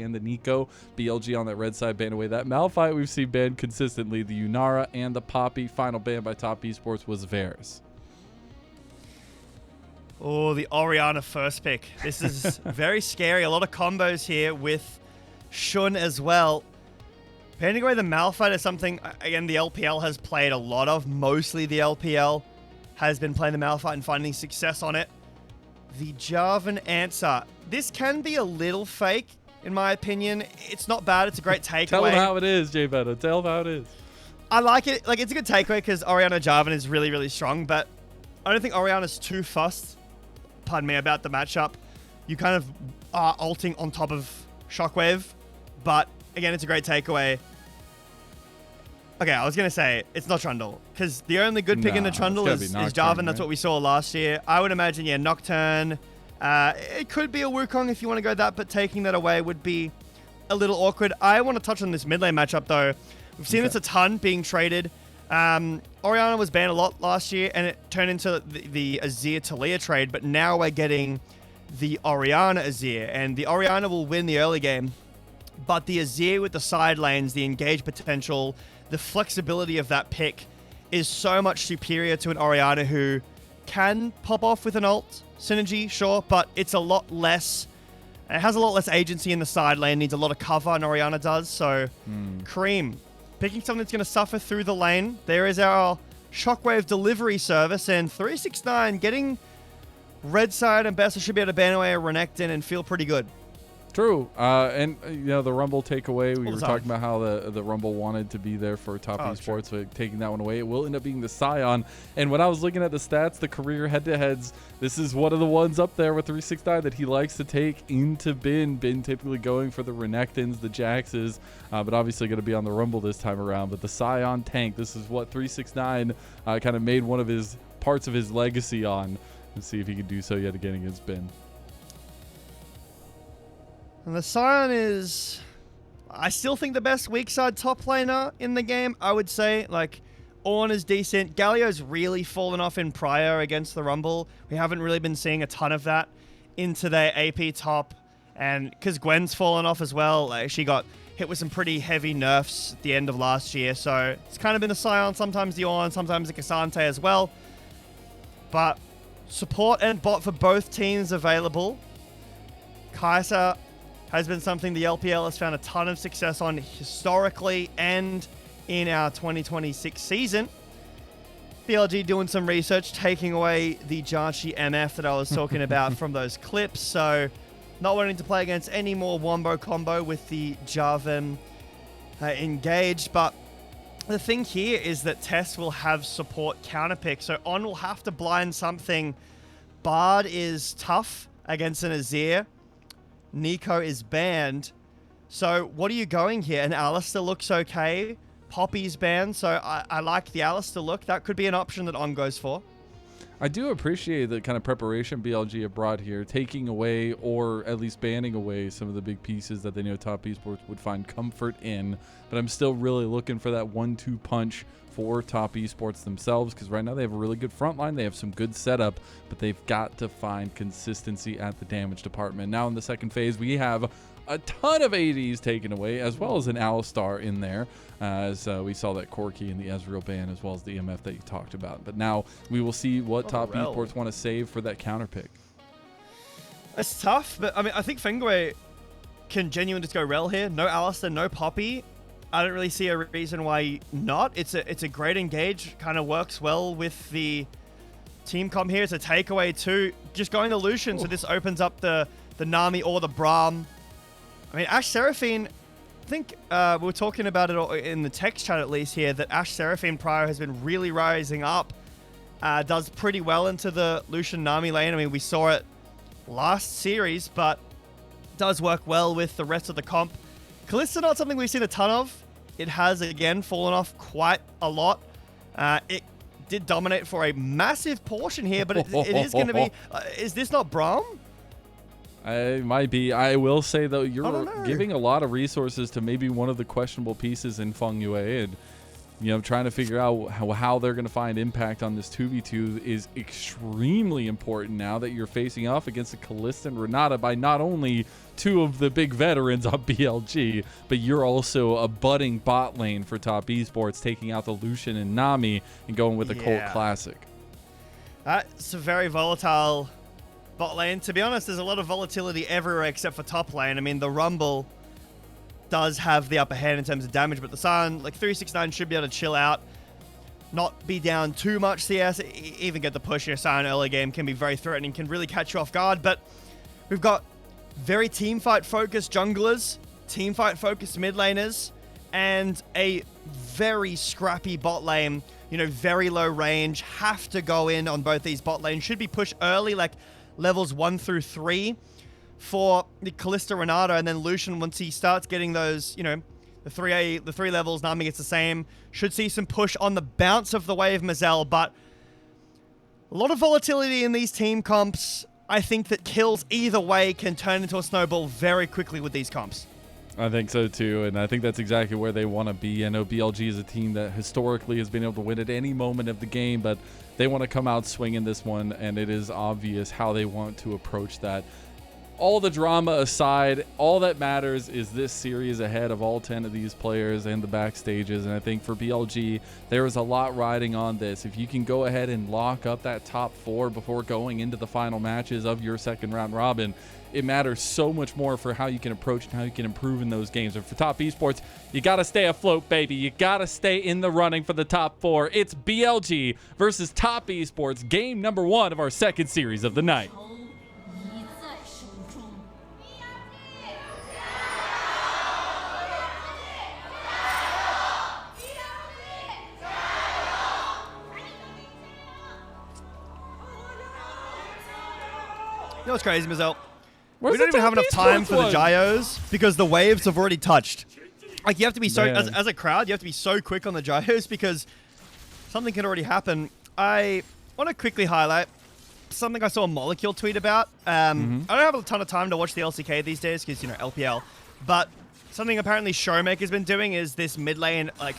and the Nico. BLG on that red side banned away that Malphite we've seen banned consistently. The Yunara and the Poppy. Final ban by Top Esports was Varus. Oh, the Orianna first pick. This is very scary. A lot of combos here with Shun as well. Banning away the Malphite is something, again, the LPL has played a lot of. Mostly the LPL has been playing the Malphite and finding success on it. The Jarvan answer. This can be a little fake, in my opinion. It's not bad. It's a great takeaway. Tell them how it is, Jbetto. Tell them how it is. I like it. Like, it's a good takeaway because Orianna Jarvan is really, really strong, but I don't think Orianna's too fussed, pardon me, about the matchup. You kind of are ulting on top of Shockwave, but again, it's a great takeaway. Okay, I was going to say, it's not Trundle, because the only good pick in the Trundle is Jarvan. Right? That's what we saw last year. I would imagine, yeah, Nocturne. It could be a Wukong if you want to go that, but taking that away would be a little awkward. I want to touch on this mid lane matchup, though. We've seen this a ton being traded. Orianna was banned a lot last year, and it turned into the Azir Taliyah trade, but now we're getting the Orianna Azir, and the Orianna will win the early game, but the Azir with the side lanes, the engage potential, the flexibility of that pick is so much superior to an Orianna who can pop off with an ult synergy, sure, but it's a lot less. It has a lot less agency in the side lane, needs a lot of cover, and Orianna does. So, Creme, picking something that's going to suffer through the lane. There is our Shockwave delivery service, and 369 getting red side, and Bessa should be able to ban away a Renekton and feel pretty good. True. And, you know, the Rumble takeaway, we were talking about how the Rumble wanted to be there for Top Esports, so taking that one away, it will end up being the Scion. And when I was looking at the stats, the career head-to-heads, this is one of the ones up there with 369 that he likes to take into Bin. Bin typically going for the Renektons, the Jaxes, but obviously going to be on the Rumble this time around. But the Scion tank, this is what 369 kind of made one of his parts of his legacy on. And see if he can do so yet again against Bin. And the Scion is, I still think, the best weak side top laner in the game, I would say. Like, Ornn is decent. Galio's really fallen off in Prior against the Rumble. We haven't really been seeing a ton of that into their AP top. And because Gwen's fallen off as well, like, she got hit with some pretty heavy nerfs at the end of last year. So it's kind of been the Scion, sometimes the Ornn, sometimes the Cassante as well. But support and bot for both teams available. Kai'Sa has been something the LPL has found a ton of success on historically and in our 2026 season. BLG doing some research, taking away the JiaQi MF that I was talking about from those clips. So not wanting to play against any more Wombo combo with the Jarvan engaged. But the thing here is that TES will have support counterpick. So On will have to blind something. Bard is tough against an Azir. Nico is banned. So what are you going here? And Alistar looks okay. Poppy's banned. So I like the Alistar look. That could be an option that On goes for. I do appreciate the kind of preparation BLG have brought here, taking away or at least banning away some of the big pieces that they know Top Esports would find comfort in. But I'm still really looking for that 1-2 punch for Top Esports themselves, because right now they have a really good front line. They have some good setup, but they've got to find consistency at the damage department. Now in the second phase, we have a ton of ADs taken away, as well as an Alistar in there, as we saw that Corki and the Ezreal ban, as well as the MF that you talked about. But now we will see what Top Esports want to save for that counter pick. It's tough, but I mean, I think Fengyue can genuinely just go Rel here. No Alistar, no Poppy. I don't really see a reason why not. It's a great engage. Kind of works well with the team comp here. It's a takeaway too. Just going to Lucian, so this opens up the Nami or the Braum. I mean, Ashe Seraphine, I think we were talking about it in the text chat at least here, that Ashe Seraphine Prior has been really rising up. Does pretty well into the Lucian Nami lane. I mean, we saw it last series, but does work well with the rest of the comp. Kalista, not something we've seen a ton of. It has, again, fallen off quite a lot. It did dominate for a massive portion here, but it is going to be... is this not Braum? It might be. I will say, though, you're giving a lot of resources to maybe one of the questionable pieces in Fengyue, and you know, trying to figure out how they're going to find impact on this 2v2 is extremely important now that you're facing off against a Kalista and Renata by not only two of the big veterans on BLG, but you're also a budding bot lane for Top Esports, taking out the Lucian and Nami and going with the Colt Classic. That's a very volatile bot lane. To be honest, there's a lot of volatility everywhere except for top lane. I mean, the Rumble does have the upper hand in terms of damage, but the Sun, like 369, should be able to chill out, not be down too much CS, even get the push here. Sun early game can be very threatening, can really catch you off guard, but we've got very teamfight focused junglers, teamfight focused mid laners, and a very scrappy bot lane, you know, very low range, have to go in on both these bot lanes, should be pushed early, like levels 1 through 3. For the Kalista Renata, and then Lucian, once he starts getting those, you know, the three levels, Nami gets the same. Should see some push on the bounce of the wave Mazel, but a lot of volatility in these team comps. I think that kills either way can turn into a snowball very quickly with these comps. I think so too, and I think that's exactly where they want to be. I know BLG is a team that historically has been able to win at any moment of the game, but they want to come out swinging this one, and it is obvious how they want to approach that. All the drama aside, all that matters is this series ahead of all 10 of these players and the backstages. And I think for BLG, there is a lot riding on this. If you can go ahead and lock up that top 4 before going into the final matches of your second round robin, it matters so much more for how you can approach and how you can improve in those games. And for Top Esports, you got to stay afloat, baby. You got to stay in the running for the top 4. It's BLG versus Top Esports, game number 1 of our second series of the night. You know what's crazy, Mazel? We don't even have enough time for the gyos because the waves have already touched. Like, you have to be so, as a crowd, you have to be so quick on the gyos because something can already happen. I want to quickly highlight something I saw a Molecule tweet about. I don't have a ton of time to watch the LCK these days because, you know, LPL. But something apparently Showmaker's been doing is this mid lane, like,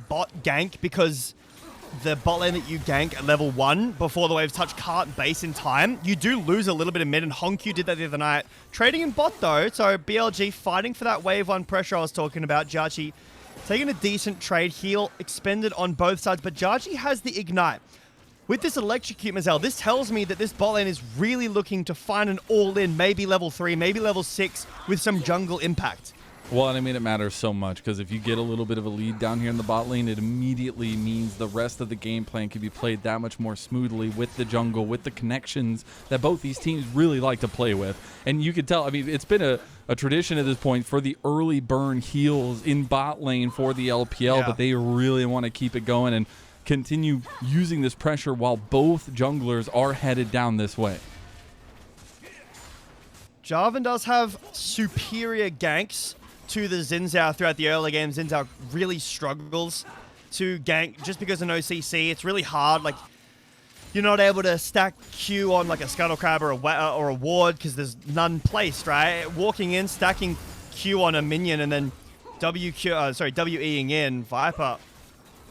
bot gank, because the bot lane that you gank at level 1 before the waves touch can't base in time. You do lose a little bit of mid, and Hongq did that the other night. Trading in bot though, so BLG fighting for that wave 1 pressure I was talking about. JiaQi taking a decent trade, heal expended on both sides, but JiaQi has the ignite. With this electrocute, Mazel, this tells me that this bot lane is really looking to find an all-in, maybe level 3, maybe level 6, with some jungle impact. Well, and I mean, it matters so much because if you get a little bit of a lead down here in the bot lane, it immediately means the rest of the game plan can be played that much more smoothly with the jungle, with the connections that both these teams really like to play with. And you can tell, I mean, it's been a tradition at this point for the early burn heals in bot lane for the LPL, but they really want to keep it going and continue using this pressure while both junglers are headed down this way. Jarvan does have superior ganks to the Xin Zhao throughout the early game. Xin Zhao really struggles to gank just because of no CC. It's really hard. Like, you're not able to stack Q on like a Scuttle Crab or a ward because there's none placed, right? Walking in, stacking Q on a minion, and then WEing in. Viper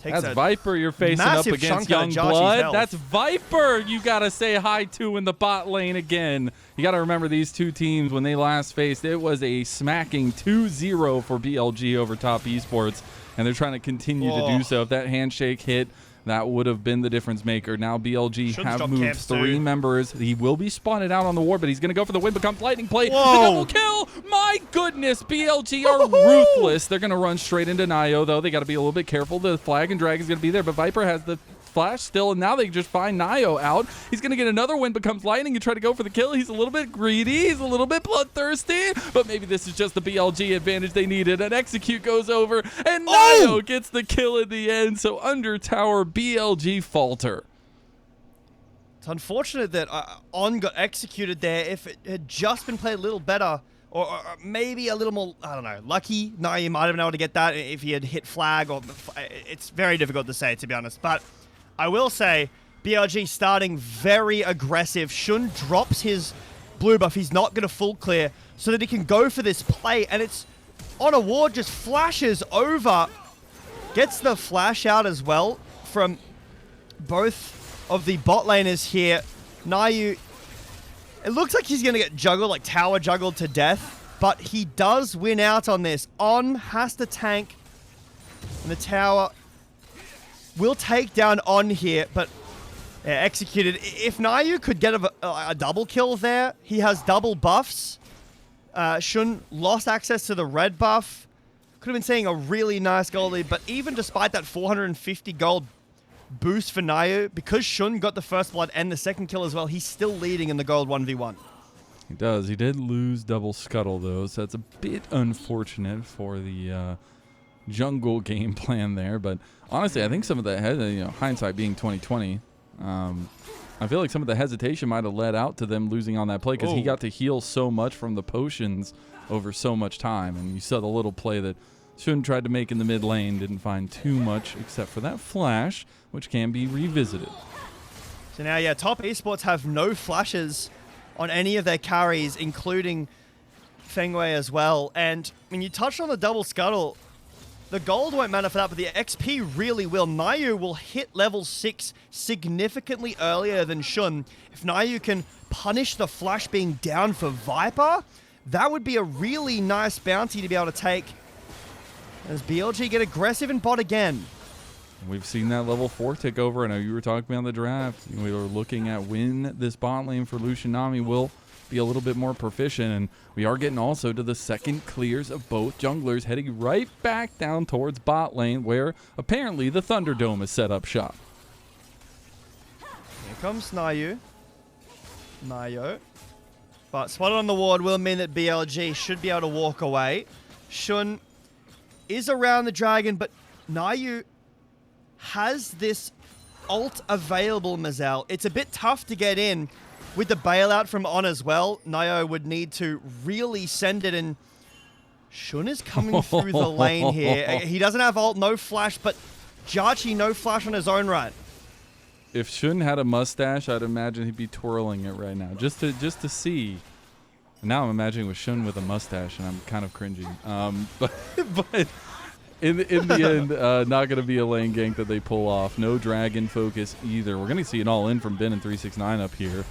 takes That's Viper you're facing up against Youngblood. That's Viper you got to say hi to in the bot lane again. You got to remember these two teams, when they last faced, it was a smacking 2-0 for BLG over Top Esports, and they're trying to continue to do so. If that handshake hit, that would have been the difference maker. Now BLG have moved 3 members. He will be spotted out on the ward, but he's going to go for the win. Becomes lightning play. The double kill. My goodness, BLG are ruthless. They're going to run straight into NaiYou, though. They got to be a little bit careful. The flag and drag is going to be there, but Viper has the flash still, and now they just find NaiYou out. He's going to get another win, becomes lightning, and try to go for the kill. He's a little bit greedy. He's a little bit bloodthirsty, but maybe this is just the BLG advantage they needed. An execute goes over, and NaiYou gets the kill in the end. So under tower, BLG falter. It's unfortunate that On got executed there. If it had just been played a little better, or maybe a little more, I don't know, lucky, NaiYou might have been able to get that if he had hit flag. Or it's very difficult to say, to be honest. But I will say, BLG starting very aggressive. Shun drops his blue buff. He's not going to full clear so that he can go for this play. And it's on a ward, just flashes over Gets the flash out as well from both of the bot laners here. NaiYou, it looks like he's going to get juggled, like tower juggled to death, but he does win out on this. On has to tank, and the tower will take down On here, but yeah, executed. If NaiYou could get a double kill there, he has double buffs. Shun lost access to the red buff. Could have been seeing a really nice gold lead, but even despite that 450 gold boost for NaiYou, because Shun got the first blood and the second kill as well, he's still leading in the gold 1v1. He does. He did lose double scuttle, though, so that's a bit unfortunate for the jungle game plan there. But honestly, I think some of the hindsight being 2020, I feel like some of the hesitation might have led out to them losing on that play because he got to heal so much from the potions over so much time. And you saw the little play that Shun tried to make in the mid lane, didn't find too much except for that flash, which can be revisited. So now, yeah, top esports have no flashes on any of their carries, including Fengyue as well. And when you touched on the double scuttle, the gold won't matter for that, but the XP really will. NaiYou will hit level 6 significantly earlier than Shun. If NaiYou can punish the flash being down for Viper, that would be a really nice bounty to be able to take. As BLG get aggressive in bot again. We've seen that level 4 tick over. I know you were talking about the draft. We were looking at when this bot lane for Lucian Nami will be a little bit more proficient, and we are getting also to the second clears of both junglers, heading right back down towards bot lane, where apparently the Thunderdome is set up shop. Here comes NaiYou. But spotted on the ward will mean that BLG should be able to walk away. Shun is around the dragon, but NaiYou has this ult available, Mazel. It's a bit tough to get in with the bailout from On as well. NaiYou would need to really send it in. Shun is coming through the lane here. He doesn't have ult, no flash, but JiaQi no flash on his own right. If Shun had a mustache, I'd imagine he'd be twirling it right now, just to see. Now I'm imagining with Shun with a mustache, and I'm kind of cringing. But in the end, not going to be a lane gank that they pull off. No dragon focus either. We're going to see an all-in from Ben and 369 up here.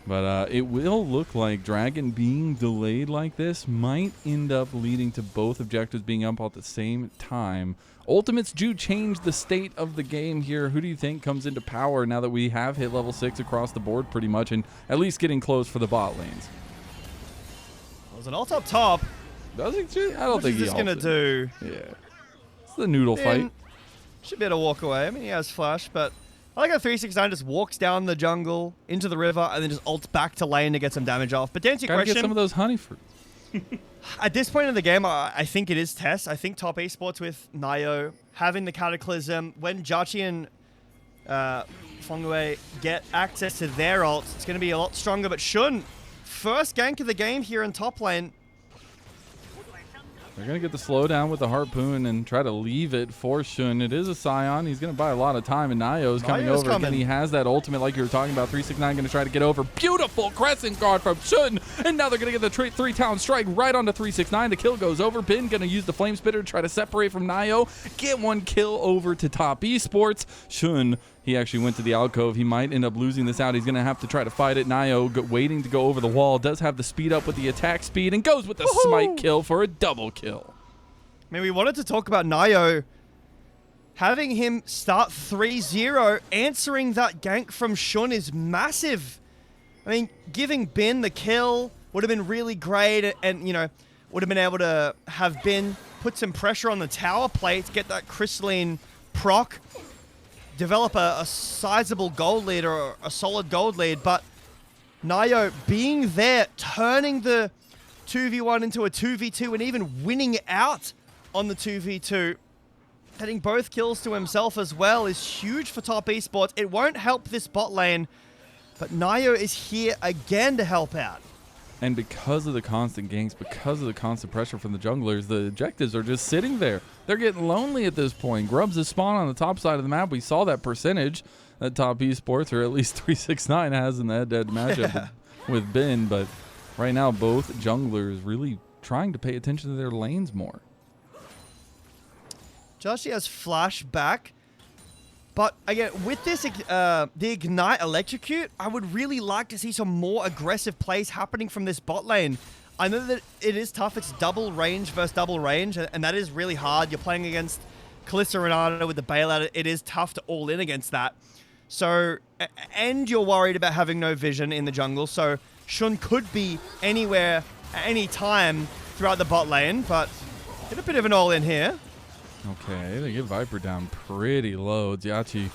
But it will look like dragon being delayed like this might end up leading to both objectives being up at the same time. Ultimates do change the state of the game here. Who do you think comes into power now that we have hit level 6 across the board pretty much, and at least getting close for the bot lanes? There's an ult up top. Does he? I don't think he's going to do. Yeah. It's the noodle fight. Should be able to walk away. I mean, he has flash, but I like how 369 just walks down the jungle into the river and then just ults back to lane to get some damage off. But to answer your question, get some of those honey fruits. At this point in the game, I think it is TES. I think top esports with NaiYou having the Cataclysm. When JiaQi and Fengyue get access to their ults, it's going to be a lot stronger. But Shun, first gank of the game here in top lane. They're going to get the slowdown with the harpoon and try to leave it for Shun. It is a Scion. He's going to buy a lot of time, and NaiYou is coming over. Again, he has that ultimate like you were talking about. 369 going to try to get over. Beautiful crescent guard from Shun, and now they're going to get the three-town strike right onto 369. The kill goes over. Ben going to use the flame spitter to try to separate from NaiYou. Get one kill over to top esports. Shun, he actually went to the alcove. He might end up losing this out. He's going to have to try to fight it. NaiYou waiting to go over the wall. Does have the speed up with the attack speed and goes with the smite kill for a double kill. I mean, we wanted to talk about NaiYou. Having him start 3-0, answering that gank from Shun is massive. I mean, giving Ben the kill would have been really great and, you know, would have been able to have Ben put some pressure on the tower plate, get that crystalline proc, develop a sizable gold lead or a solid gold lead, but NaiYou being there, turning the 2v1 into a 2v2 and even winning out on the 2v2, getting both kills to himself as well is huge for top esports. It won't help this bot lane, but NaiYou is here again to help out. And because of the constant ganks, because of the constant pressure from the junglers, the objectives are just sitting there. They're getting lonely at this point. Grubs is spawn on the top side of the map. We saw that percentage that top esports, or at least 369 has in the head-to-head matchup with Ben, but right now both junglers really trying to pay attention to their lanes more. JiaQi has flash back. But again, with this, the Ignite Electrocute, I would really like to see some more aggressive plays happening from this bot lane. I know that it is tough. It's double range versus double range, and that is really hard. You're playing against Kalista Renata with the bailout. It is tough to all in against that. So, and you're worried about having no vision in the jungle. So, Xun could be anywhere at any time throughout the bot lane, but get a bit of an all in here. Okay, they get Viper down pretty low. JiaQi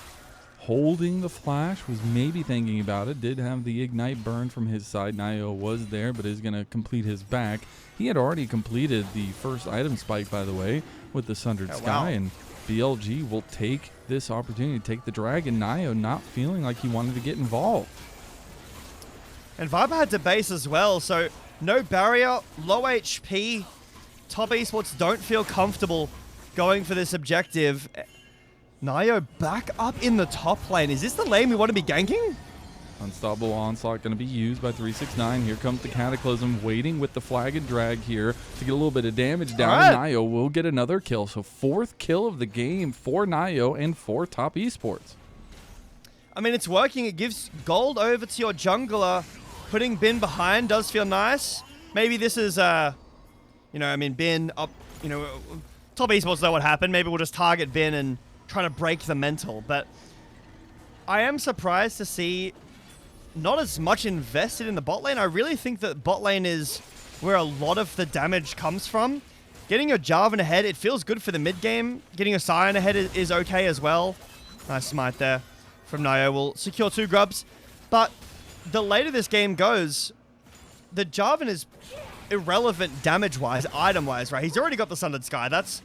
holding the flash, was maybe thinking about it. Did have the Ignite burn from his side. NaiYou was there, but is going to complete his back. He had already completed the first item spike, by the way, with the Sundered Sky. And BLG will take this opportunity to take the dragon. NaiYou not feeling like he wanted to get involved. And Viper had to base as well, so no barrier, low HP. Top Esports don't feel comfortable going for this objective. NaiYou back up in the top lane. Is this the lane we want to be ganking? Unstoppable Onslaught going to be used by 369. Here comes the Cataclysm, waiting with the flag and drag here to get a little bit of damage down. Right. NaiYou will get another kill. So 4th kill of the game for NaiYou and for Top Esports. I mean, it's working. It gives gold over to your jungler. Putting Bin behind does feel nice. Maybe this is, Bin up, Top Esports know what happened. Maybe we'll just target Bin and trying to break the mental. But I am surprised to see not as much invested in the bot lane. I really think that bot lane is where a lot of the damage comes from. Getting your Jarvan ahead, it feels good for the mid game. Getting a Sion ahead is okay as well. Nice smite there from NaiYou. Will secure 2 grubs. But the later this game goes, the Jarvan is irrelevant damage-wise, item-wise, right? He's already got the Sundered Sky. That's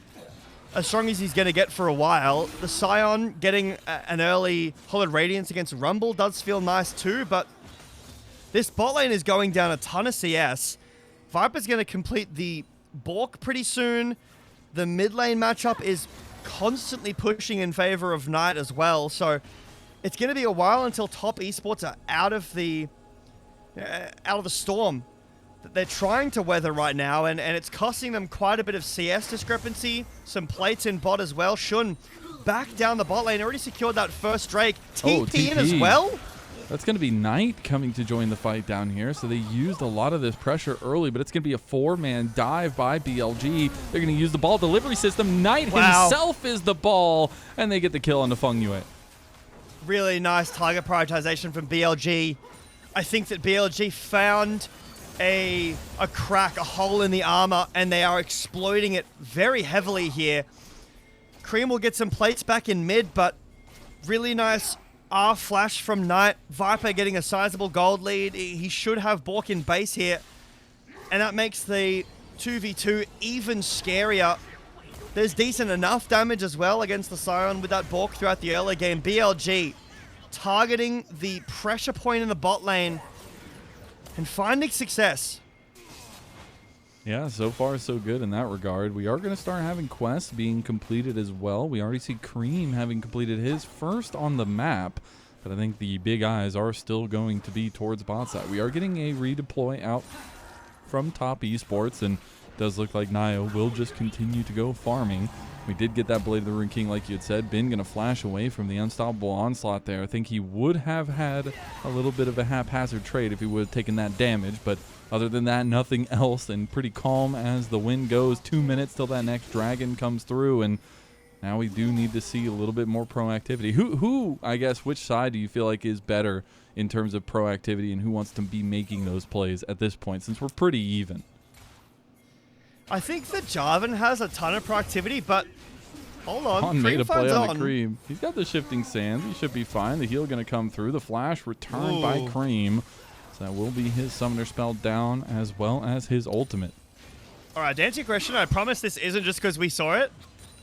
as strong as he's going to get for a while. The Sion getting an early Hollowed Radiance against Rumble does feel nice too, but this bot lane is going down a ton of CS. Viper's going to complete the Bork pretty soon. The mid lane matchup is constantly pushing in favor of Knight as well, so it's going to be a while until Top Esports are out of the storm that they're trying to weather right now, and it's costing them quite a bit of CS discrepancy. Some plates in bot as well. Xun back down the bot lane, already secured that first Drake. TP in as well. That's going to be Knight coming to join the fight down here. So they used a lot of this pressure early, but it's going to be a 4-man dive by BLG. They're going to use the ball delivery system. Knight himself is the ball, and they get the kill on the Fengyue. Really nice target prioritization from BLG. I think that BLG found a crack, a hole in the armor, and they are exploiting it very heavily here. Creme will get some plates back in mid, but really nice R flash from Knight. Viper getting a sizable gold lead. He should have Bork in base here, and that makes the 2v2 even scarier. There's decent enough damage as well against the Sion with that Bork throughout the early game. BLG targeting the pressure point in the bot lane and finding success. Yeah, so far so good in that regard. We are going to start having quests being completed as well. We already see Creme having completed his first on the map, but I think the big eyes are still going to be towards bot side. We are getting a redeploy out from Top Esports, and it does look like NaiYou will just continue to go farming. We did get that Blade of the Rune King, like you had said. Bin going to flash away from the Unstoppable Onslaught there. I think he would have had a little bit of a haphazard trade if he would have taken that damage, but other than that, nothing else, and pretty calm as the wind goes. 2 minutes till that next dragon comes through, and now we do need to see a little bit more proactivity. Who, I guess, which side do you feel like is better in terms of proactivity, and who wants to be making those plays at this point, since we're pretty even? I think that Jarvan has a ton of proactivity, but hold on. On made a play on the Creme. He's got the shifting sands. He should be fine. The heal going to come through. The flash returned by Creme. So that will be his summoner spell down as well as his ultimate. All right, to answer your question, I promise this isn't just because we saw it.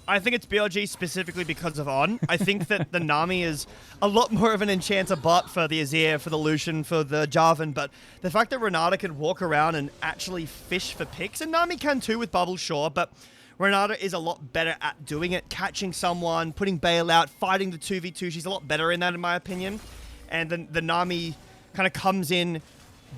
I think it's BLG specifically because of On. I think that the Nami is a lot more of an enchanter bot for the Azir, for the Lucian, for the Jarvan, but the fact that Renata can walk around and actually fish for picks, and Nami can too with Bubble, sure, but Renata is a lot better at doing it, catching someone, putting bail out, fighting the 2v2. She's a lot better in that, in my opinion. And then the Nami kind of comes in,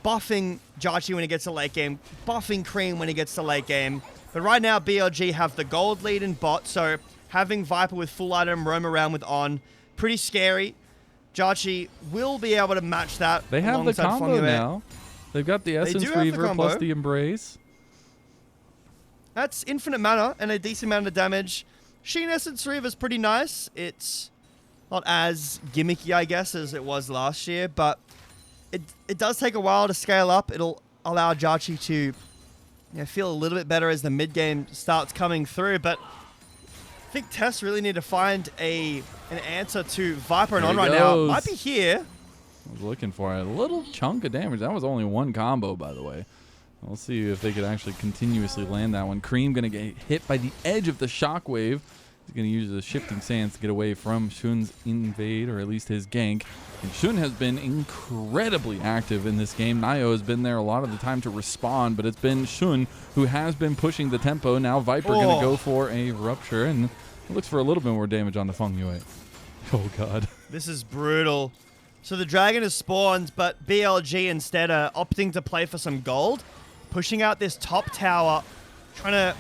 buffing JiaQi when he gets to late game, buffing Creme when he gets to late game. But right now, BLG have the gold lead in bot, so having Viper with full item roam around with On, pretty scary. JiaQi will be able to match that. They have the combo Fengyue. now. They've got the Essence Reaver plus the Embrace. That's infinite mana and a decent amount of damage. Sheen Essence Reaver is pretty nice. It's not as gimmicky, I guess, as it was last year, but it does take a while to scale up. It'll allow JiaQi to feel a little bit better as the mid game starts coming through. But I think TES really need to find an answer to Viper and On right now. Might be here. I was looking for a little chunk of damage. That was only one combo, by the way. We'll see if they could actually continuously land that one. Creme going to get hit by the edge of the shockwave. He's going to use the shifting sands to get away from Shun's invade, or at least his gank. And Shun has been incredibly active in this game. NaiYou has been there a lot of the time to respond, but it's been Shun who has been pushing the tempo. Now Viper going to go for a rupture, and looks for a little bit more damage on the Fengyue. Oh, God. This is brutal. So the dragon is spawned, but BLG instead are opting to play for some gold, pushing out this top tower, trying to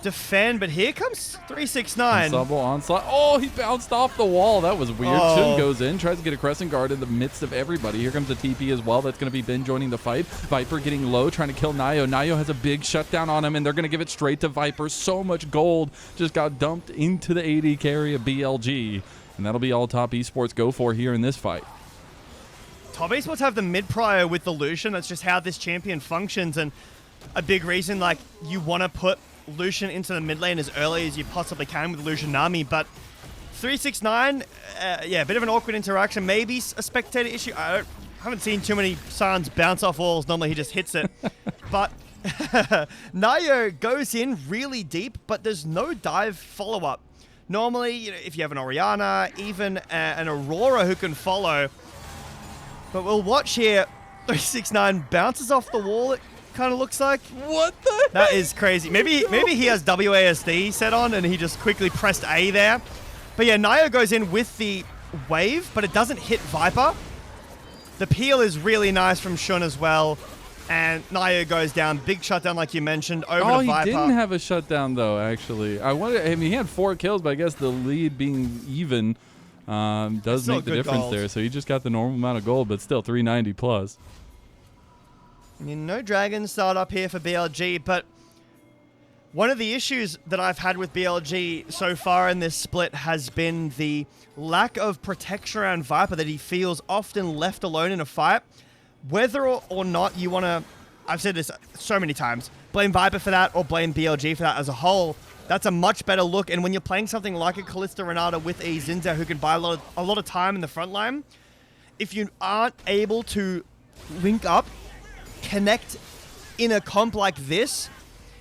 defend, but here comes 369. Ensemble onslaught. Oh, he bounced off the wall. That was weird. Oh. Shun goes in, tries to get a crescent guard in the midst of everybody. Here comes a TP as well. That's going to be Ben joining the fight. Viper getting low, trying to kill NaiYou. NaiYou has a big shutdown on him, and they're going to give it straight to Viper. So much gold just got dumped into the AD carry of BLG. And that'll be all top esports go for here in this fight. Top esports have the mid prior with the Lucian. That's just how this champion functions, and a big reason, like, you want to put Lucian into the mid lane as early as you possibly can with Lucian Nami. But 369, yeah, a bit of an awkward interaction. Maybe a spectator issue. I haven't seen too many Sans bounce off walls. Normally he just hits it. But NaiYou goes in really deep, but there's no dive follow-up. Normally, if you have an Orianna, even an Aurora who can follow. But we'll watch here. 369 bounces off the wall, it kind of looks like. What the That is crazy. Maybe he has WASD set on and he just quickly pressed A there. But yeah, NaiYou goes in with the wave, but it doesn't hit Viper. The peel is really nice from Shun as well. And NaiYou goes down. Big shutdown, like you mentioned, over to Viper. He didn't have a shutdown, though, actually. I mean, he had 4 kills, but I guess the lead being even does make the difference there. So he just got the normal amount of gold, but still 390 plus. I mean, no dragon start up here for BLG, but one of the issues that I've had with BLG so far in this split has been the lack of protection around Viper, that he feels often left alone in a fight. Whether or not you want to, I've said this so many times, blame Viper for that or blame BLG for that as a whole, that's a much better look. And when you're playing something like a Kalista Renata with a Zinza who can buy a lot of time in the front line, if you aren't able to link up, connect in a comp like this,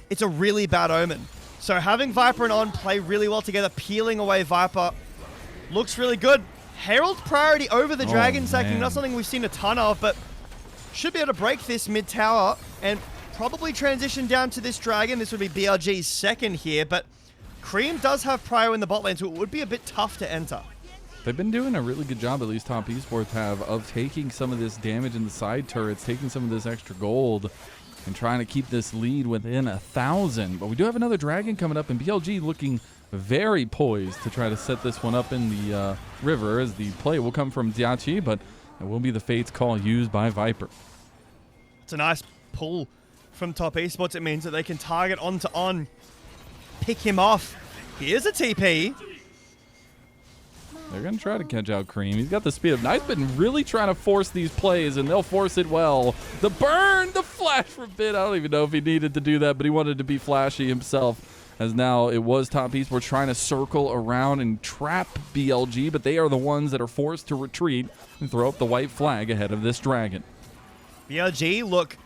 it's a really bad omen. So having Viper and On play really well together, peeling away Viper, looks really good. Herald priority over the Dragon Sacking, not something we've seen a ton of, but should be able to break this mid tower and probably transition down to this Dragon. This would be BLG's second here, but Creme does have prio in the bot lane, so it would be a bit tough to enter. They've been doing a really good job, at least top esports have, of taking some of this damage in the side turrets, taking some of this extra gold, and trying to keep this lead within 1,000. But we do have another Dragon coming up, and BLG looking very poised to try to set this one up in the river, as the play will come from JiaQi, but it will be the Fates call used by Viper. It's a nice pull from top esports. It means that they can target onto On, pick him off. Here's a TP. They're going to try to catch out Creme. He's got the speed up. Knight's been really trying to force these plays, and they'll force it well. The burn, the flash from Bit. I don't even know if he needed to do that, but he wanted to be flashy himself, as now it was top esports trying to circle around and trap BLG, but they are the ones that are forced to retreat and throw up the white flag ahead of this Dragon. BLG look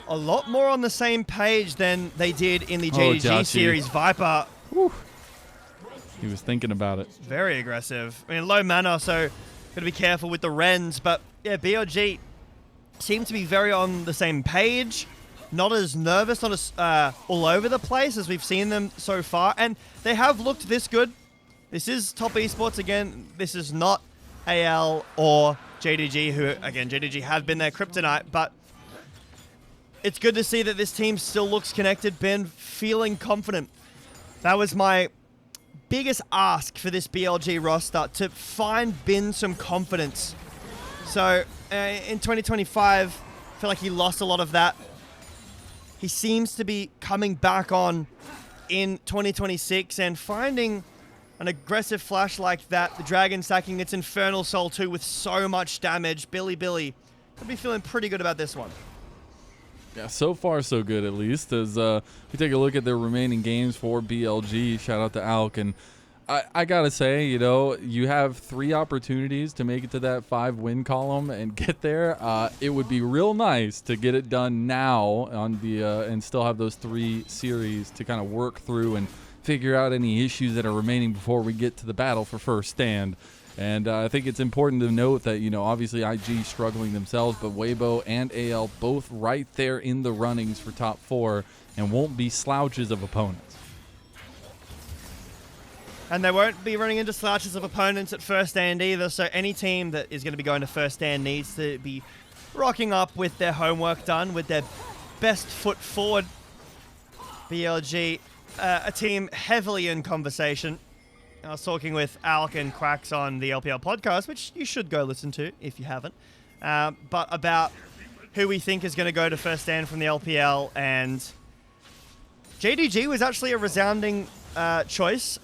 a lot more on the same page than they did in the JDG series. Viper, whew, he was thinking about it. Very aggressive. I mean, low mana, so got to be careful with the Rens. But yeah, BLG seem to be very on the same page. Not as nervous, not as all over the place as we've seen them so far. And they have looked this good. This is top esports again. This is not AL or JDG, who, again, JDG have been their kryptonite. But it's good to see that this team still looks connected. Ben feeling confident. That was my biggest ask for this BLG roster, to find Bin some confidence. So in 2025, I feel like he lost a lot of that. He seems to be coming back on in 2026 and finding an aggressive flash like that. The Dragon stacking its Infernal Soul too with so much damage. Bilibili could be feeling pretty good about this one. Yeah, so far so good at least. As we take a look at their remaining games for BLG, shout out to Alk, and I gotta say, you know, you have 3 opportunities to make it to that 5-win column and get there. It would be real nice to get it done now on the and still have those 3 series to kind of work through and figure out any issues that are remaining before we get to the battle for first stand. And I think it's important to note that, you know, obviously IG struggling themselves, but Weibo and AL both right there in the runnings for top 4 and won't be slouches of opponents. And they won't be running into slouches of opponents at first stand either, so any team that is going to be going to first stand needs to be rocking up with their homework done, with their best foot forward. BLG, a team heavily in conversation. I was talking with Alk and Quacks on the LPL podcast, which you should go listen to if you haven't, but about who we think is going to go to first stand from the LPL, and JDG was actually a resounding choice,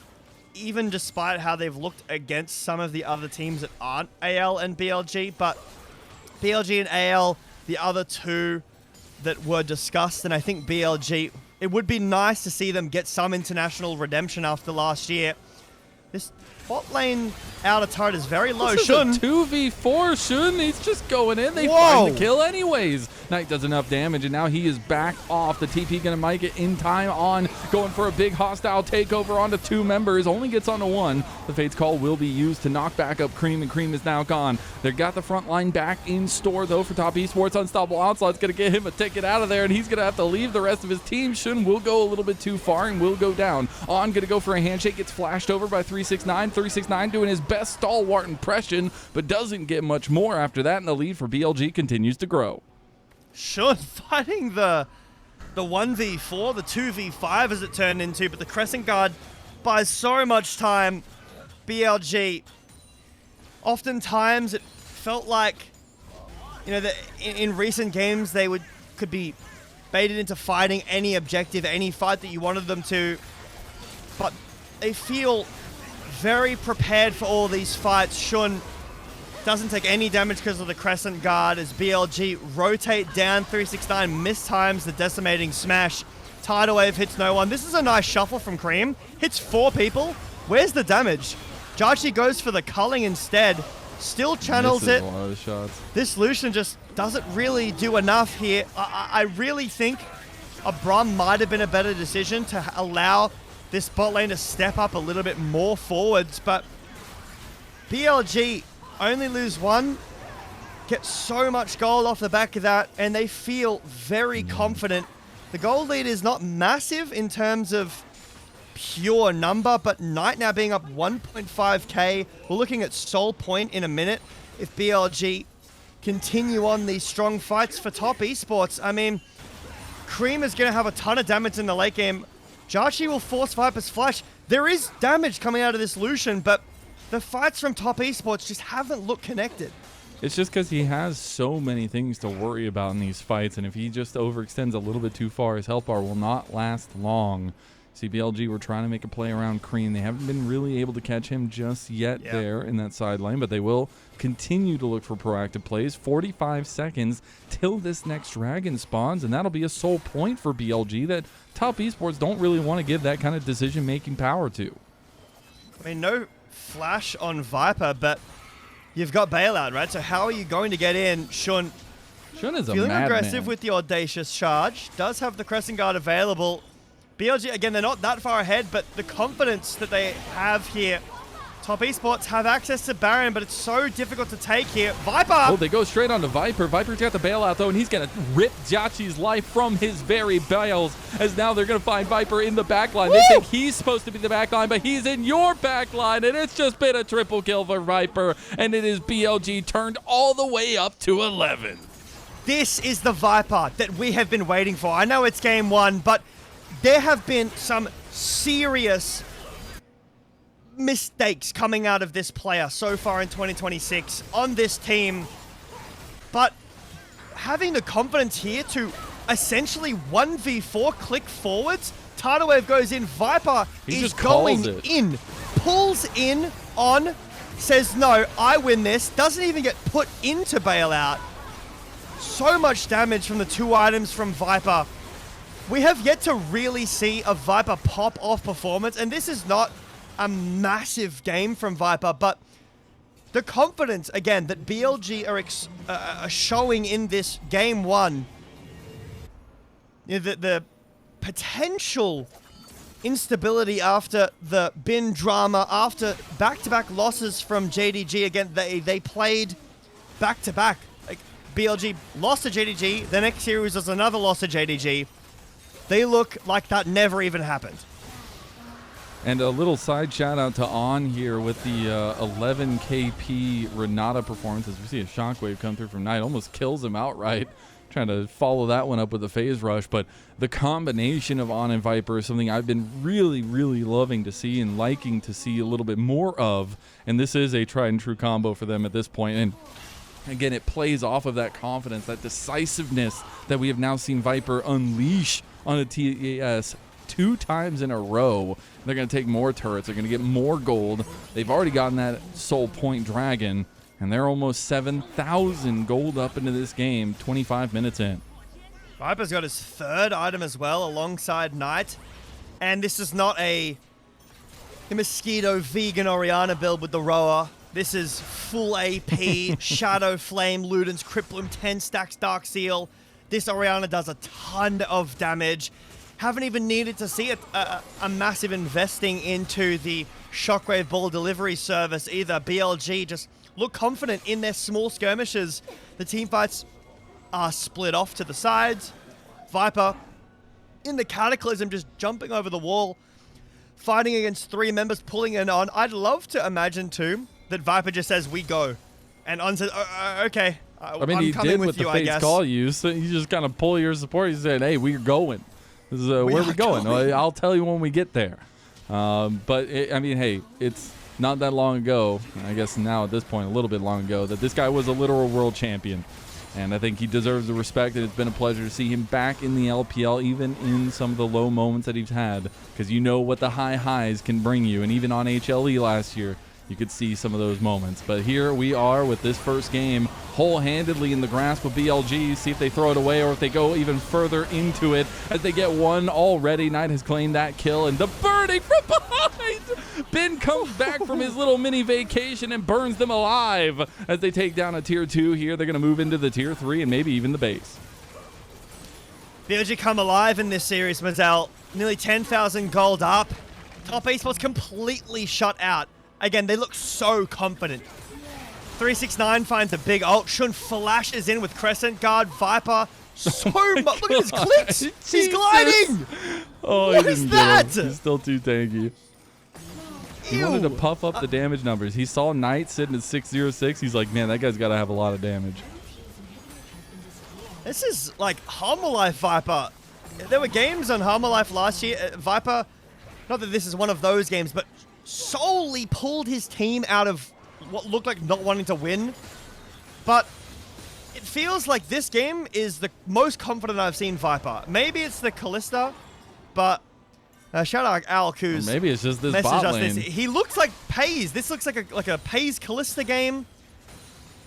even despite how they've looked against some of the other teams that aren't AL and BLG. But BLG and AL, the other 2 that were discussed, and I think BLG, it would be nice to see them get some international redemption after last year. This bot lane outer turret is very low. This is Shun. a 2v4. Shun, he's just going in. They find the kill anyways. Knight does enough damage, and now he is back off. The TP going to make it in time on, going for a big hostile takeover onto 2 members. Only gets onto 1. The Fate's Call will be used to knock back up Creme, and Creme is now gone. They've got the front line back in store, though, for top Esports. Unstoppable Onslaught's going to get him a ticket out of there, and he's going to have to leave the rest of his team. Shun will go a little bit too far and will go down. On going to go for a handshake, gets flashed over by 369. 369 doing his best stalwart impression, but doesn't get much more after that, and the lead for BLG continues to grow. Shun fighting the 1v4, the 2v5 as it turned into, but the Crescent Guard buys so much time. BLG, oftentimes it felt like, you know, that in recent games they could be baited into fighting any objective, any fight that you wanted them to, but they feel very prepared for all these fights. Shun doesn't take any damage because of the Crescent Guard as BLG rotate down. 369 mistimes the decimating smash. Tidal Wave hits no one. This is a nice shuffle from Creme. Hits 4 people. Where's the damage? JiaQi goes for the culling instead. Still channels it. A lot of the shots. This Lucian just doesn't really do enough here. I really think a Braum might have been a better decision to allow this bot lane to step up a little bit more forwards, but BLG only lose 1, get so much gold off the back of that, and they feel very confident. The gold lead is not massive in terms of pure number, but Knight now being up 1.5k. We're looking at Soul Point in a minute if BLG continue on these strong fights for top esports. I mean, Creme is going to have a ton of damage in the late game. JiaQi will force Viper's Flash. There is damage coming out of this Lucian, but the fights from top esports just haven't looked connected. It's just because he has so many things to worry about in these fights, and if he just overextends a little bit too far, his health bar will not last long. See, BLG were trying to make a play around Creme. They haven't been really able to catch him just yet there in that side lane, but they will continue to look for proactive plays. 45 seconds till this next dragon spawns, and that'll be a sole point for BLG that top esports don't really want to give that kind of decision-making power to. I mean, no flash on Viper, but you've got bailout, right? So how are you going to get in? Shun is a feeling madman. aggressive with the audacious charge. Does have the Crescent Guard available. BLG, again, they're not that far ahead, but the confidence that they have here. Top esports have access to Baron, but it's so difficult to take here. Viper! Oh, they go straight onto Viper. Viper's got the bailout, though, and he's going to rip JiaQi's life from his very bales, as now they're going to find Viper in the backline. They think he's supposed to be the backline, but he's in your backline, and it's just been a triple kill for Viper, and it is BLG turned all the way up to 11. This is the Viper that we have been waiting for. I know it's game 1, but there have been some serious mistakes coming out of this player so far in 2026 on this team. But having the confidence here to essentially 1v4 click forwards, tidal wave goes in, Viper is going in, pulls in on, says no, I win this, doesn't even get put into bailout. So much damage from the 2 items from Viper. We have yet to really see a Viper pop off performance, and this is not a massive game from Viper, but the confidence, again, that BLG are showing in this game 1, the potential instability after the bin drama, after back-to-back losses from JDG. Again, they played back-to-back. Like, BLG lost to JDG, the next series was another loss to JDG. They look like that never even happened. And a little side shout out to On here with the 11 KP Renata performance. As we see a shockwave come through from Knight, almost kills him outright. Trying to follow that one up with a phase rush, but the combination of On and Viper is something I've been really, really loving to see and liking to see a little bit more of. And this is a tried and true combo for them at this point. And again, it plays off of that confidence, that decisiveness that we have now seen Viper unleash on a TES 2 times in a row. They're going to take more turrets. They're going to get more gold. They've already gotten that Soul Point Dragon, and they're almost 7,000 gold up into this game, 25 minutes in. Viper's got his 3rd item as well alongside Knight. And this is not a Mosquito vegan Orianna build with the Roa. This is full AP, Shadow Flame, Luden's Crypt Bloom, 10 stacks Dark Seal. This Orianna does a ton of damage. Haven't even needed to see a massive investing into the Shockwave Ball delivery service either. BLG just look confident in their small skirmishes. The team fights are split off to the sides. Viper in the Cataclysm just jumping over the wall, fighting against 3 members, pulling in On. I'd love to imagine too that Viper just says, we go. And On says, okay, I mean, he did with the face call use. So you just kind of pull your support. He said, hey, we're going. This is, where are we going? I'll tell you when we get there. But, I mean, hey, it's not that long ago, I guess now at this point a little bit long ago, that this guy was a literal world champion. And I think he deserves the respect, and it's been a pleasure to see him back in the LPL, even in some of the low moments that he's had, because you know what the high highs can bring you. And even on HLE last year, you could see some of those moments. But here we are with this first game whole-handedly in the grasp of BLG. See if they throw it away or if they go even further into it as they get one already. Knight has claimed that kill, and the burning from behind. Ben comes back from his little mini vacation and burns them alive as they take down a tier 2 here. They're going to move into the tier 3 and maybe even the base. BLG come alive in this series, Mazel. Nearly 10,000 gold up. Top Esports completely shut out. Again, they look so confident. 369 finds a big ult. Shun flashes in with Crescent Guard. Viper, so much. Look at his clicks. He's gliding. Oh, what is that? He's still too tanky. He wanted to puff up the damage numbers. He saw Knight sitting at 606. He's like, man, that guy's got to have a lot of damage. This is like Harmor Life Viper. There were games on Harmor Life last year. Viper, not that this is one of those games, but solely pulled his team out of what looked like not wanting to win. But it feels like this game is the most confident I've seen Viper. Maybe it's the Kalista, but shout out Al Kuz. Maybe it's just this bot lane. He looks like Pays. This looks like a Pays Kalista game.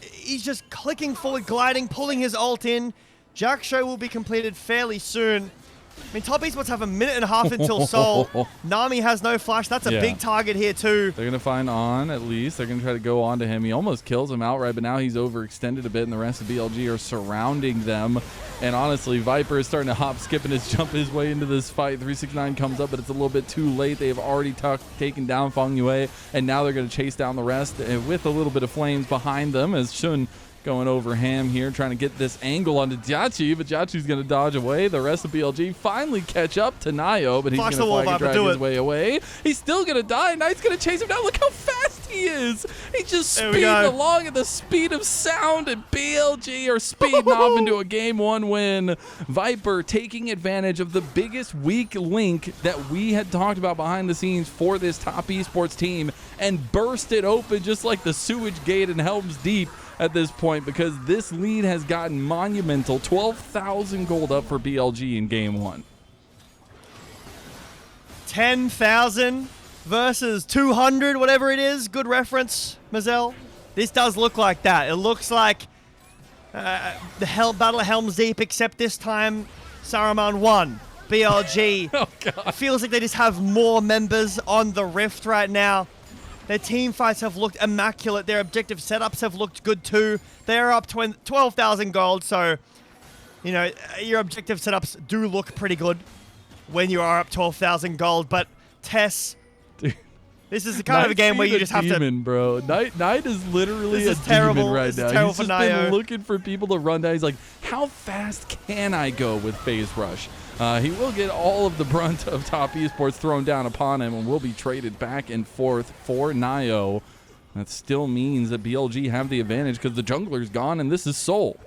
He's just clicking forward, gliding, pulling his ult in. Jack Show will be completed fairly soon. I mean, Top Esports have a minute and a half until Soul. Nami has no flash. That's a big target here, too. They're going to find On, at least. They're going to try to go on to him. He almost kills him outright, but now he's overextended a bit, and the rest of BLG are surrounding them. And honestly, Viper is starting to hop, skip, and jump his way into this fight. 369 comes up, but it's a little bit too late. They have already taken down Fengyue, and now they're going to chase down the rest with a little bit of flames behind them as Shun going over Ham here, trying to get this angle onto JiaQi, but JiaQi's going to dodge away. The rest of BLG finally catch up to NaiYou, but he's going to drag his way away. He's still going to die. Knight's going to chase him down. Look how fast He is. He's just There we speeding go. along at the speed of sound, and BLG are speeding off into a Game 1 win. Viper taking advantage of the biggest weak link that we had talked about behind the scenes for this top esports team and burst it open just like the sewage gate in Helm's Deep at this point, because this lead has gotten monumental. 12,000 gold up for BLG in Game 1. 10,000 versus 200, whatever it is. Good reference, Mazel. This does look like that. It looks like the Battle of Helm's Deep, except this time Saruman won. BLG Oh, God. feels like they just have more members on the Rift right now. Their team fights have looked immaculate. Their objective setups have looked good too. They're up 12,000 gold, so, you know, your objective setups do look pretty good when you are up 12,000 gold. But TES, Dude. this is the kind of a game where you just have demon, bro. Knight is literally This a is terrible. demon right This is now. terrible He's just for been NaiYou. looking for people to run down. He's like, how fast can I go with phase rush? He will get all of the brunt of top esports thrown down upon him and will be traded back and forth for NaiYou. That still means that BLG have the advantage because the jungler's gone and this is Soul.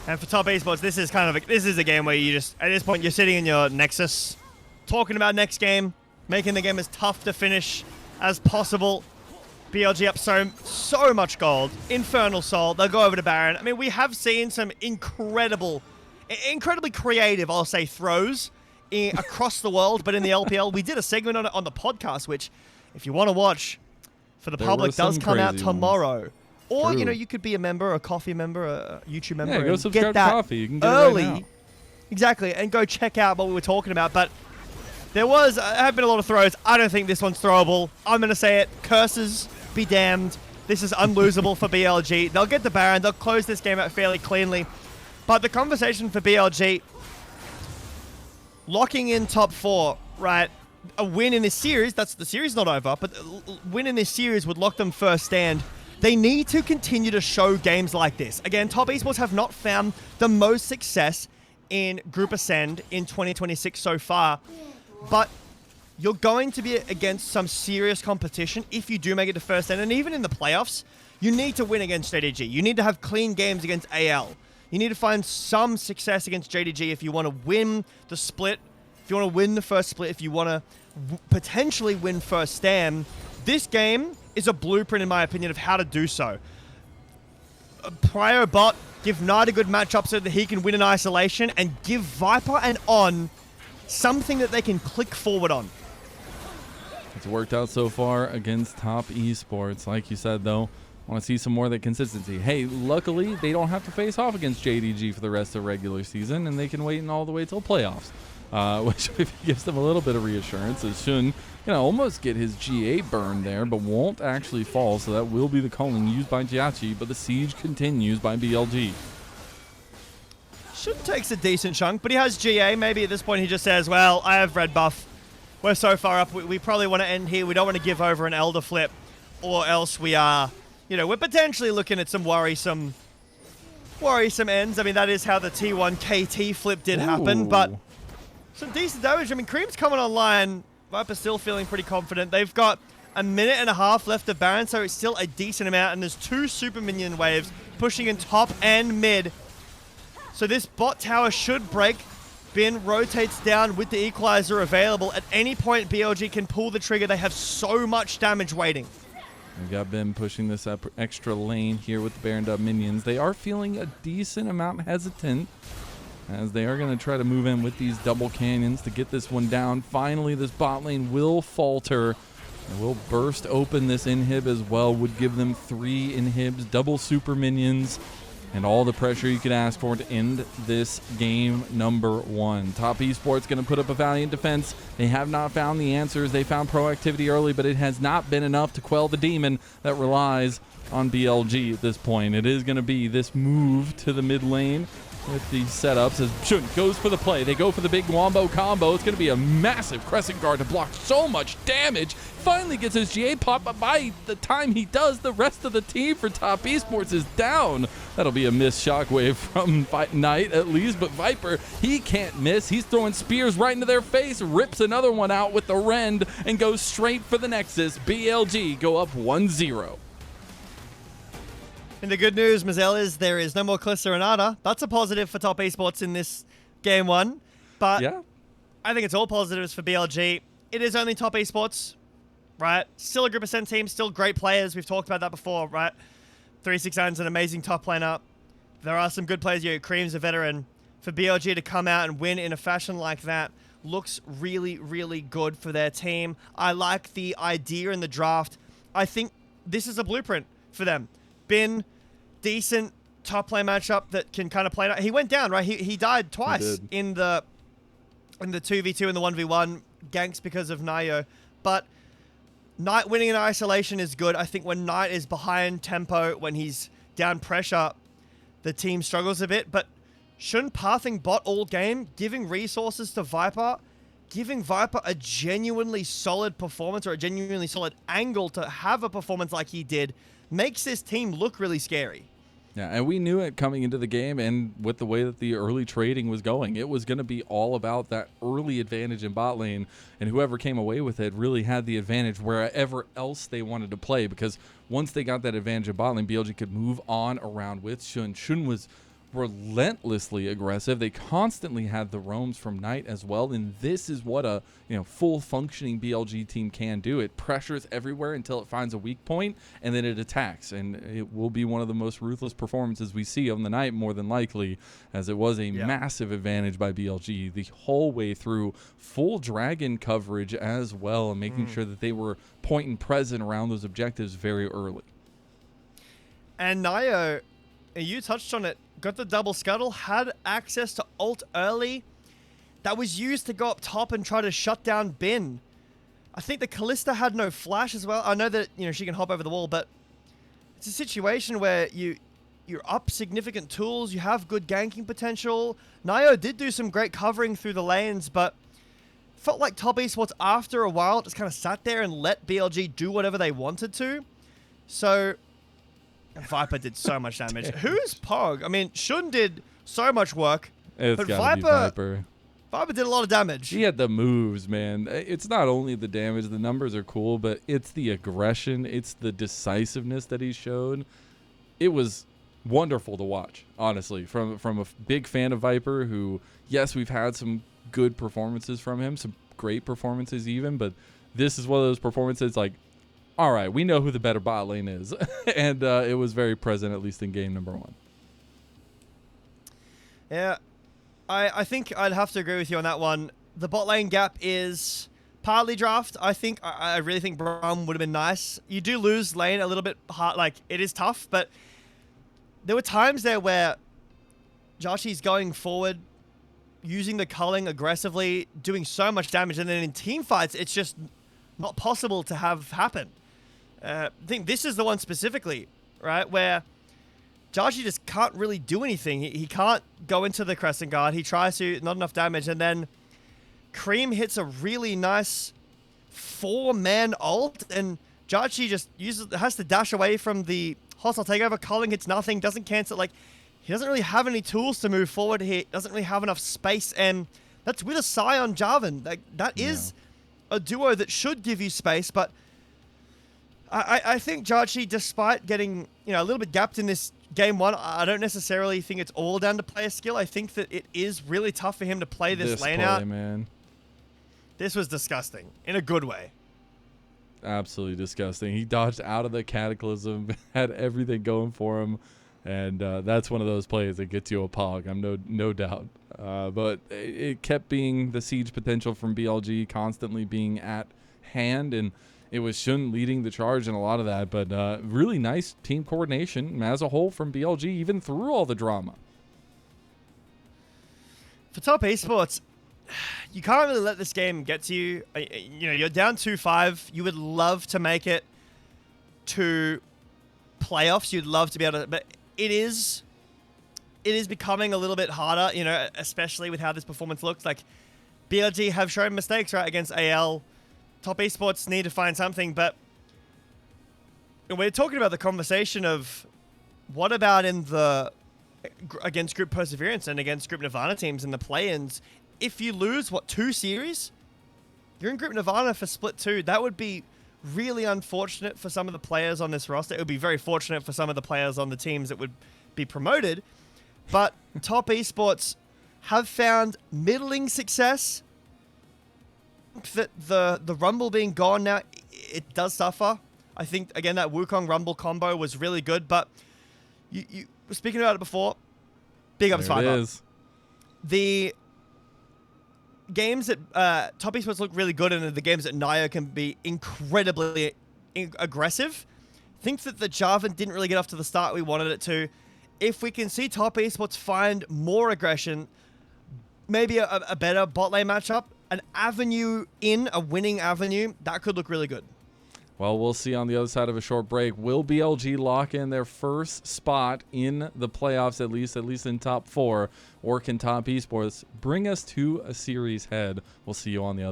And for top esports, this is a game where you just, at this point, you're sitting in your Nexus, talking about next game, making the game as tough to finish as possible. BLG up so much gold. Infernal Soul, they'll go over to Baron. I mean, we have seen some incredibly creative, I'll say, throws across the world, but in the LPL, we did a segment on it on the podcast, which, if you want to watch for the public, does come out tomorrow. Or, True. you know, you could be a member, a coffee member, a YouTube member, Yeah, go and subscribe get that to Coffee. You can get early. it right now. Exactly, and go check out what we were talking about. But there have been a lot of throws. I don't think this one's throwable. I'm going to say it. Curses be damned. This is unlosable for BLG. They'll get the Baron. They'll close this game out fairly cleanly. But the conversation for BLG, locking in top 4, right? A win in this series, the series not over, but a win in this series would lock them first stand. They need to continue to show games like this. Again, top esports have not found the most success in Group Ascend in 2026 so far, but you're going to be against some serious competition if you do make it to first stand, and even in the playoffs, you need to win against JDG. You need to have clean games against AL. You need to find some success against JDG if you want to win the split, if you want to win the first split, if you want to potentially win first stand. This game is a blueprint, in my opinion, of how to do so. Prior bot, give Knight a good matchup so that he can win in isolation, and give Viper and On something that they can click forward on. It's worked out so far against top esports. Like you said, though, I want to see some more of that consistency. Hey, luckily, they don't have to face off against JDG for the rest of regular season, and they can wait all the way till playoffs, which gives them a little bit of reassurance. As Shun, almost get his GA burn there, but won't actually fall, so that will be the calling used by JiaQi, but the siege continues by BLG. Shun takes a decent chunk, but he has GA. Maybe at this point he just says, well, I have red buff. We're so far up, we probably want to end here. We don't want to give over an Elder flip, or else we are, we're potentially looking at some worrisome ends. I mean, that is how the T1 KT flip did happen, but some decent damage. I mean, Creme's coming online. Viper's still feeling pretty confident. They've got a minute and a half left of Baron, so it's still a decent amount, and there's 2 super minion waves pushing in top and mid. So this bot tower should break. Bin rotates down with the equalizer available. At any point, BLG can pull the trigger. They have so much damage waiting. We've got Ben pushing this extra lane here with the Baron Dub minions. They are feeling a decent amount hesitant, as they are going to try to move in with these double cannons to get this one down. Finally, this bot lane will falter. And will burst open this inhib as well. Would give them 3 inhibs, double super minions, and all the pressure you could ask for to end this game number 1. Top Esports going to put up a valiant defense. They have not found the answers. They found proactivity early, but it has not been enough to quell the demon that relies on BLG at this point. It is going to be this move to the mid lane with these setups as Shun goes for the play. They go for the big wombo combo. It's going to be a massive crescent guard to block so much damage. Finally gets his GA pop, but by the time he does, the rest of the team for Top Esports is down. That'll be a missed shockwave from Knight at least, but Viper, he can't miss. He's throwing spears right into their face, rips another one out with the Rend, and goes straight for the Nexus. BLG go up 1-0. And the good news, Mazel, is there is no more Kalista and Ada. That's a positive for Top Esports in this game one. But yeah, I think it's all positives for BLG. It is only Top Esports, right? Still a group of 10 team, still great players. We've talked about that before, right? 369's an amazing top laner. There are some good players here. Creme's a veteran. For BLG to come out and win in a fashion like that looks really, really good for their team. I like the idea in the draft. I think this is a blueprint for them. Bin, decent top lane matchup that can kind of play it out. He went down, right? He died twice in the 2v2 and the 1v1 ganks because of NaiYou. But Knight winning in isolation is good. I think when Knight is behind tempo, when he's down pressure, the team struggles a bit. But Shun pathing bot all game, giving resources to Viper, giving Viper a genuinely solid performance or a genuinely solid angle to have a performance like he did, makes this team look really scary. Yeah, and we knew it coming into the game, and with the way that the early trading was going, it was going to be all about that early advantage in bot lane, and whoever came away with it really had the advantage wherever else they wanted to play, because once they got that advantage in bot lane, BLG could move on around with Shun. Shun was relentlessly aggressive. They constantly had the roams from Knight as well, and this is what a full functioning BLG team can do. It pressures everywhere until it finds a weak point, and then it attacks, and it will be one of the most ruthless performances we see on the night, more than likely, as it was a massive advantage by BLG the whole way through. Full dragon coverage as well, and making sure that they were point and present around those objectives very early. And NaiYou, you touched on it, got the double scuttle, had access to ult early. That was used to go up top and try to shut down Bin. I think the Kalista had no flash as well. I know that she can hop over the wall, but it's a situation where you're up significant tools, you have good ganking potential. NaiYou did do some great covering through the lanes, but felt like Top Esports after a while just kind of sat there and let BLG do whatever they wanted to. So Viper did so much damage. Who's Pog? I mean, Shun did so much work, but Viper did a lot of damage. He had the moves, man. It's not only the damage, the numbers are cool, but it's the aggression, it's the decisiveness that he showed. It was wonderful to watch, honestly, from a big fan of Viper who, yes, we've had some good performances from him, some great performances even, but this is one of those performances like, all right, we know who the better bot lane is. And it was very present, at least in game number 1. Yeah, I think I'd have to agree with you on that one. The bot lane gap is partly draft. I really think Brum would have been nice. You do lose lane a little bit hard. Like, it is tough, but there were times there where JiaQi's going forward, using the culling aggressively, doing so much damage, and then in team fights, it's just not possible to have happen. I think this is the one specifically, right, where JiaQi just can't really do anything. He can't go into the crescent guard. He tries to, not enough damage, and then Creme hits a really nice 4-man ult, and JiaQi just has to dash away from the hostile takeover. Culling hits nothing, doesn't cancel. Like, he doesn't really have any tools to move forward. He doesn't really have enough space, and that's with a Sion Jarvan. That is a duo that should give you space, but I think JiaQi, despite getting a little bit gapped in this game 1, I don't necessarily think it's all down to player skill. I think that it is really tough for him to play this lane out. Man. This was disgusting in a good way. Absolutely disgusting. He dodged out of the Cataclysm, had everything going for him, and that's one of those plays that gets you a pog. I'm no doubt. But it kept being the siege potential from BLG constantly being at hand, and it was Shun leading the charge in a lot of that, but really nice team coordination as a whole from BLG, even through all the drama. For Top Esports, you can't really let this game get to you. You're down 2-5. You would love to make it to playoffs. You'd love to be able to, but it is it is becoming a little bit harder, you know, especially with how this performance looks. Like, BLG have shown mistakes, right, against AL. Top Esports need to find something, but we're talking about the conversation of what about in the against Group Perseverance and against Group Nirvana teams in the play-ins. If you lose, what, 2 series? You're in Group Nirvana for Split 2. That would be really unfortunate for some of the players on this roster. It would be very fortunate for some of the players on the teams that would be promoted. But Top Esports have found middling success. That the Rumble being gone now, it does suffer. I think, again, that Wukong Rumble combo was really good, but you were speaking about it before. Big ups, Fiber. The games that Top Esports look really good in are the games that NaiYou can be incredibly aggressive. Think that the Jarvan didn't really get off to the start we wanted it to. If we can see Top Esports find more aggression, maybe a better bot lane matchup, an avenue in, a winning avenue, that could look really good. Well, we'll see on the other side of a short break. Will BLG lock in their first spot in the playoffs, at least in top 4, or can Top Esports bring us to a series head? We'll see you on the other